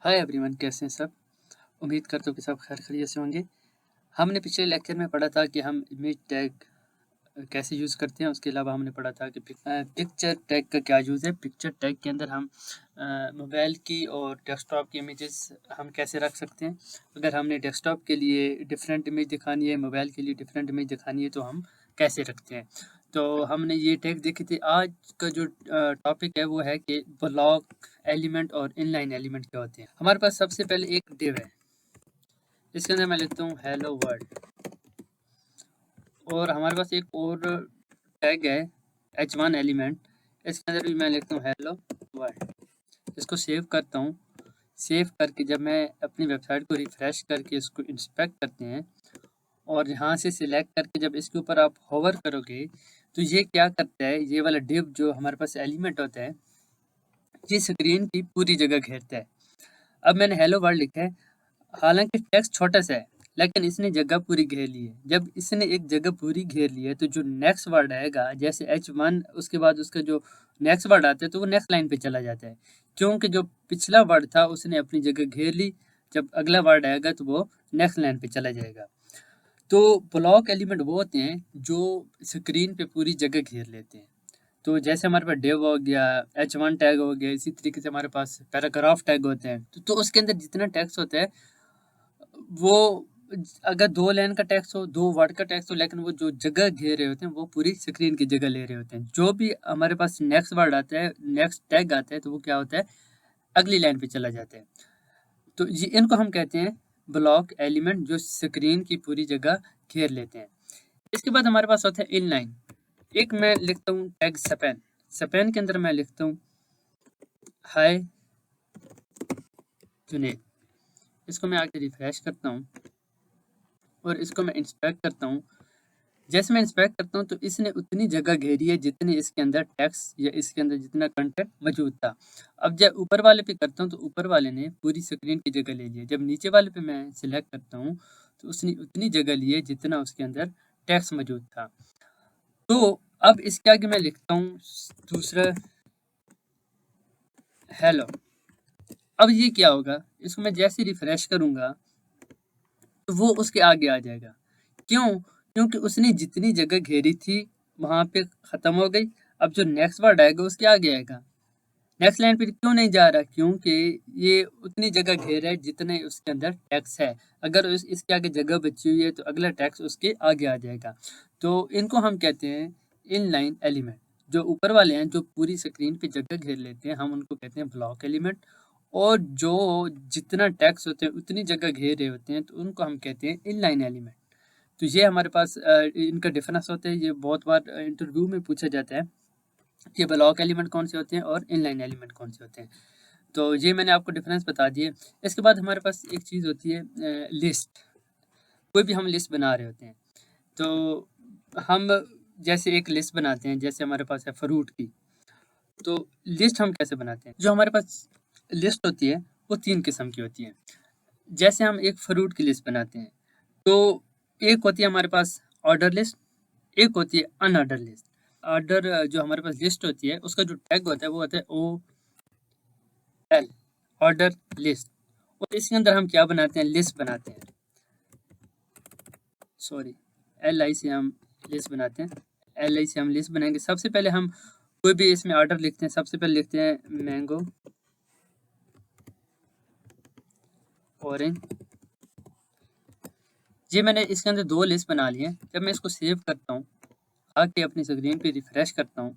Hi everyone, कैसे हैं सब। उम्मीद करता हूँ कि सब खैर खैरियत से होंगे। हमने पिछले लेक्चर में पढ़ा था कि हम इमेज टैग कैसे यूज़ करते हैं। उसके अलावा हमने पढ़ा था कि पिक्चर टैग का क्या यूज़ है। पिक्चर टैग के अंदर हम मोबाइल की और डेस्कटॉप की इमेजेस हम कैसे रख सकते हैं। अगर हमने डेस्कटॉप के लिए डिफरेंट इमेज दिखानी है, मोबाइल के लिए डिफरेंट इमेज दिखानी है, तो हम कैसे रखते हैं। तो हमने ये टैग देखी थी। आज का जो टॉपिक है वो है कि ब्लॉक एलिमेंट और इनलाइन एलिमेंट क्या होते हैं। हमारे पास सबसे पहले एक डिव है, इसके अंदर मैं लिखता हूँ हेलो वर्ल्ड, और हमारे पास एक और टैग है h1 एलिमेंट, इसके अंदर भी मैं लिखता हूँ हेलो वर्ल्ड। इसको सेव करता हूँ। सेव करके जब मैं अपनी वेबसाइट को रिफ्रेश करके इसको इंस्पेक्ट करते हैं और यहाँ से सिलेक्ट करके जब इसके ऊपर आप होवर करोगे तो ये क्या करता है, ये वाला डिव जो हमारे पास एलिमेंट होता है ये स्क्रीन की पूरी जगह घेरता है। अब मैंने हेलो वर्ल्ड लिखा है, हालांकि टेक्स्ट छोटा सा है लेकिन इसने जगह पूरी घेर ली है। जब इसने एक जगह पूरी घेर ली है तो जो नेक्स्ट वर्ड आएगा, जैसे H1 उसके बाद उसका जो नेक्स्ट वर्ड आता है तो वो नेक्स्ट लाइन पे चला जाता है, क्योंकि जो पिछला वर्ड था उसने अपनी जगह घेर ली। जब अगला वर्ड आएगा तो वो नेक्स्ट लाइन पे चला जाएगा। तो ब्लॉक एलिमेंट वो होते हैं जो स्क्रीन पे पूरी जगह घेर लेते हैं। तो जैसे हमारे पास डिव हो गया, H1 टैग हो गया, इसी तरीके से हमारे पास पैराग्राफ टैग होते हैं। तो उसके अंदर जितना टेक्स्ट होता है वो, अगर 2 लाइन का टेक्स्ट हो, 2 वर्ड का टेक्स्ट हो, लेकिन वो जो जगह घेर रहे होते हैं वो पूरी स्क्रीन की जगह ले रहे होते हैं। जो भी हमारे पास नेक्स्ट वर्ड आता है, नेक्स्ट टैग आता है, तो वो क्या होता है, अगली लाइन पे चला जाता है। तो ये इनको हम कहते हैं ब्लॉक एलिमेंट जो स्क्रीन की पूरी जगह घेर लेते हैं। इसके बाद हमारे पास होता है इनलाइन। एक मैं लिखता हूँ टैग स्पैन। स्पैन के अंदर मैं लिखता हूँ हाय जुनेद। इसको मैं आके रिफ्रेश करता हूँ और इसको मैं इंस्पेक्ट करता हूँ। जैसे मैं इंस्पेक्ट करता हूँ तो इसने उतनी जगह घेरी है जितनी इसके अंदर टेक्स्ट या इसके अंदर जितना कंटेंट मौजूद था। अब जब ऊपर वाले पे करता हूँ तो ऊपर वाले ने पूरी स्क्रीन की जगह ले ली है। जब नीचे वाले पे मैं सिलेक्ट करता हूँ तो उसने उतनी जगह ली है जितना उसके अंदर टेक्स्ट मौजूद था। तो अब इसके आगे मैं लिखता हूँ दूसरा हेलो। अब ये क्या होगा, इसको मैं जैसे रिफ्रेश करूँगा तो वो उसके आगे आ जाएगा। क्यों? क्योंकि उसने जितनी जगह घेरी थी वहाँ पे ख़त्म हो गई। अब जो नेक्स्ट वर्ड आएगा उसके आगे आएगा। नेक्स्ट लाइन पे क्यों नहीं जा रहा? क्योंकि ये उतनी जगह घेर है जितने उसके अंदर टेक्स्ट है। अगर इसके आगे जगह बची हुई है तो अगला टेक्स्ट उसके आगे आ जाएगा। तो इनको हम कहते हैं इनलाइन एलिमेंट। जो ऊपर वाले हैं जो पूरी स्क्रीन पे जगह घेर लेते हैं हम उनको कहते हैं ब्लॉक एलिमेंट, और जो जितना टेक्स्ट होते हैं उतनी जगह घेर रहे होते हैं तो उनको हम कहते हैं इनलाइन एलिमेंट। तो ये हमारे पास इनका डिफरेंस होता है। ये बहुत बार इंटरव्यू में पूछा जाता है कि ब्लॉक एलिमेंट कौन से होते हैं और इनलाइन एलिमेंट कौन से होते हैं। तो ये मैंने आपको डिफरेंस बता दिए। इसके बाद हमारे पास एक चीज़ होती है लिस्ट। कोई भी हम लिस्ट बना रहे होते हैं तो हम जैसे एक लिस्ट बनाते हैं, जैसे हमारे पास है फ्रूट की। तो लिस्ट हम कैसे बनाते हैं? जो हमारे पास लिस्ट होती है वो 3 किस्म की होती है। जैसे हम एक फ्रूट की लिस्ट बनाते हैं तो एक होती है हमारे पास ऑर्डर लिस्ट, एक होती है अनऑर्डर लिस्ट। ऑर्डर जो हमारे पास लिस्ट होती है उसका जो टैग होता है वो होता है OL, ऑर्डर लिस्ट। और इसके अंदर हम क्या बनाते हैं, लिस्ट बनाते हैं। सॉरी, LI से हम लिस्ट बनाते हैं। LI से हम लिस्ट बनाएंगे। सबसे पहले हम कोई भी इसमें ऑर्डर लिखते हैं। सबसे पहले लिखते हैं मैंगो, ऑरेंज। जी मैंने इसके अंदर 2 लिस्ट बना ली है। जब मैं इसको सेव करता हूँ, आके अपनी स्क्रीन पे रिफ्रेश करता हूँ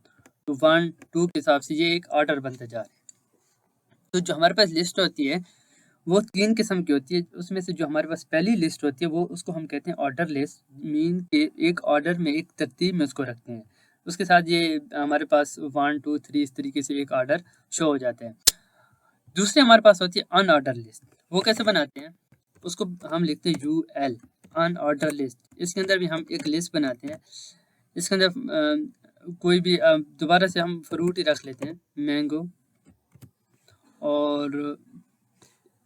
तो 1 2 के हिसाब से ये एक ऑर्डर बनता जा रहा है। तो जो हमारे पास लिस्ट होती है वो 3 किस्म की होती है। उसमें से जो हमारे पास पहली लिस्ट होती है वो उसको हम कहते हैं ऑर्डर लिस्ट। मीन के एक ऑर्डर में, एक तरतीब में उसको रखते हैं। उसके साथ ये हमारे पास 1 2 3 इस तरीके से एक ऑर्डर शो हो जाता है। दूसरी हमारे पास होती है अनऑर्डर लिस्ट। वो कैसे बनाते हैं? उसको हम लिखते हैं UL, अनऑर्डर लिस्ट। इसके अंदर भी हम एक लिस्ट बनाते हैं। इसके अंदर कोई भी दोबारा से हम फ्रूट ही रख लेते हैं, मैंगो, और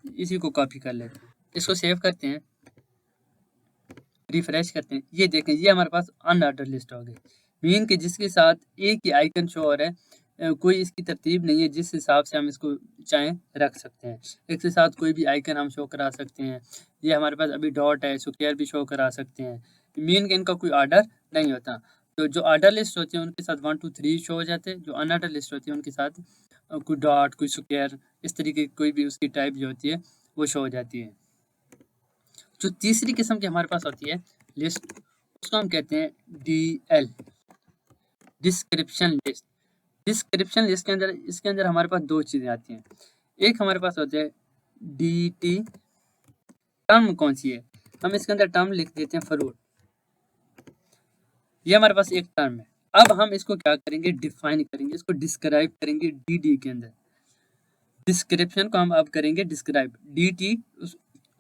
इसी को कॉपी कर लेते हैं। इसको सेव करते हैं, रिफ्रेश करते हैं। ये देखें, ये हमारे पास अनऑर्डर लिस्ट हो गई। मीन के जिसके साथ एक ही आइकन शो हो रहा है, कोई इसकी तरतीब नहीं है जिस हिसाब से हम इसको चाहें रख सकते हैं। एक के साथ कोई भी आइकन हम शो करा सकते हैं। ये हमारे पास अभी डॉट है, स्क्वायर भी शो करा सकते हैं। मीन के इनका कोई ऑर्डर नहीं होता। तो जो ऑर्डर लिस्ट होती है उनके साथ 1 2 3 शो हो जाते हैं। जो अनऑर्डर लिस्ट होती है उनके साथ कोई डॉट, कोई स्क्वायर, इस तरीके की कोई भी उसकी टाइप जो होती है वो शो हो जाती है। जो तीसरी किस्म की हमारे पास होती है लिस्ट, उसको हम कहते हैं DL, description list. Description list के अंदर इसके अंदर हमारे पास दो चीज़ें आती हैं। एक हमारे पास होते हैं DT, टर्म कौन सी है, हम इसके अंदर टर्म लिख देते हैं फ्रूट। ये हमारे पास एक टर्म है। अब हम इसको क्या करेंगे, डिफाइन करेंगे, इसको डिस्क्राइब करेंगे DD के अंदर। डिस्क्रिप्शन को हम अब करेंगे डिस्क्राइब, DT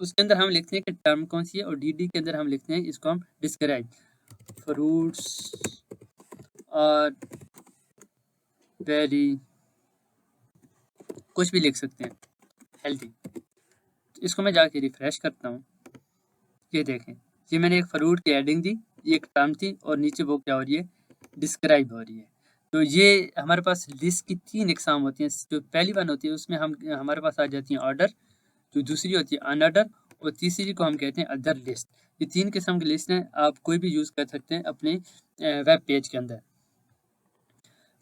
उसके अंदर हम लिखते हैं कि टर्म कौन सी है, और DD के अंदर हम लिखते हैं इसको हम डिस्क्राइब। फ्रूट्स और वेरी, कुछ भी लिख सकते हैं, हेल्दी। इसको मैं जाके रिफ्रेश करता हूँ। ये देखें, ये मैंने एक फ्रूट की हेडिंग दी, ये एक टर्म थी, और नीचे वो क्या हो रही है, डिस्क्राइब हो रही है। तो ये हमारे पास लिस्ट की 3 इकसाम होती हैं। जो पहली वन होती है उसमें हमारे पास आ जाती हैं ऑर्डर, जो दूसरी होती है अनऑर्डर, और तीसरी को हम कहते हैं अदर लिस्ट। ये 3 किस्म की लिस्ट हैं, आप कोई भी यूज़ कर सकते हैं अपने वेब पेज के अंदर।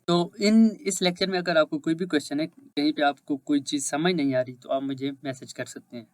तो इस लेक्चर में अगर आपको कोई भी क्वेश्चन है, कहीं पे आपको कोई चीज़ समझ नहीं आ रही, तो आप मुझे मैसेज कर सकते हैं।